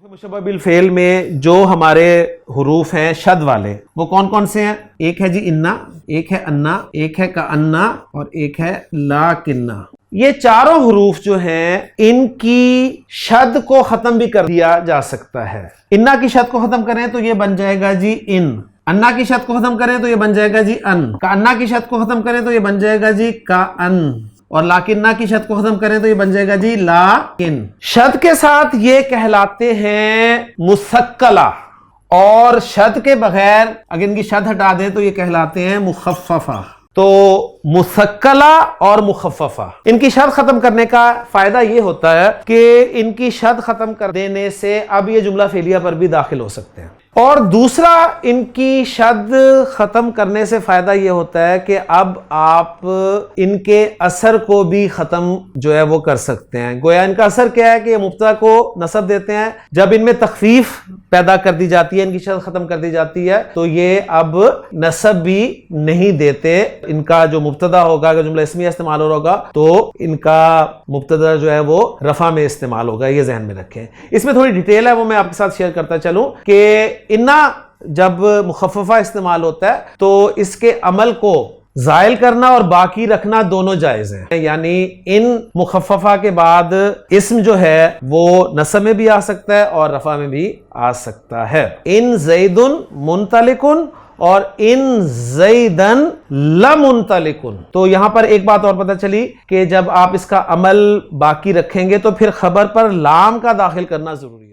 مشبہ بالفعل میں جو ہمارے حروف ہیں شد والے وہ کون کون سے ہیں؟ ایک ہے جی انا، ایک ہے انا، ایک ہے کانا اور ایک ہے لاکنہ۔ یہ چاروں حروف جو ہیں ان کی شد کو ختم بھی کر دیا جا سکتا ہے۔ انا کی شد کو ختم کریں تو یہ بن جائے گا جی ان، انا کی شد کو ختم کریں تو یہ بن جائے گا جی ان، کانا کی شد کو ختم کریں تو یہ بن جائے گا جی کان، اور لاکنہ کی شد کو ختم کریں تو یہ بن جائے گا جی لاکن۔ شد کے ساتھ یہ کہلاتے ہیں مسکلہ، اور شد کے بغیر اگر ان کی شد ہٹا دیں تو یہ کہلاتے ہیں مخففہ۔ تو مسکلہ اور مخففہ، ان کی شد ختم کرنے کا فائدہ یہ ہوتا ہے کہ ان کی شد ختم کر دینے سے اب یہ جملہ فعلیہ پر بھی داخل ہو سکتے ہیں، اور دوسرا ان کی شد ختم کرنے سے فائدہ یہ ہوتا ہے کہ اب آپ ان کے اثر کو بھی ختم جو ہے وہ کر سکتے ہیں۔ گویا ان کا اثر کیا ہے کہ یہ مبتدا کو نصب دیتے ہیں، جب ان میں تخفیف پیدا کر دی جاتی ہے، ان کی شد ختم کر دی جاتی ہے تو یہ اب نصب بھی نہیں دیتے۔ ان کا جو مبتدا ہوگا، اگر جملہ اسمیہ استعمال ہو رہا ہوگا تو ان کا مبتدا جو ہے وہ رفع میں استعمال ہوگا، یہ ذہن میں رکھیں۔ اس میں تھوڑی ڈیٹیل ہے، وہ میں آپ کے ساتھ شیئر کرتا چلوں کہ انا جب مخففہ استعمال ہوتا ہے تو اس کے عمل کو زائل کرنا اور باقی رکھنا دونوں جائز ہیں، یعنی ان مخففہ کے بعد اسم جو ہے وہ نصب میں بھی آ سکتا ہے اور رفع میں بھی آ سکتا ہے۔ ان زیدن منطلقن اور ان زیدن لمنطلقن۔ تو یہاں پر ایک بات اور پتہ چلی کہ جب آپ اس کا عمل باقی رکھیں گے تو پھر خبر پر لام کا داخل کرنا ضروری ہے۔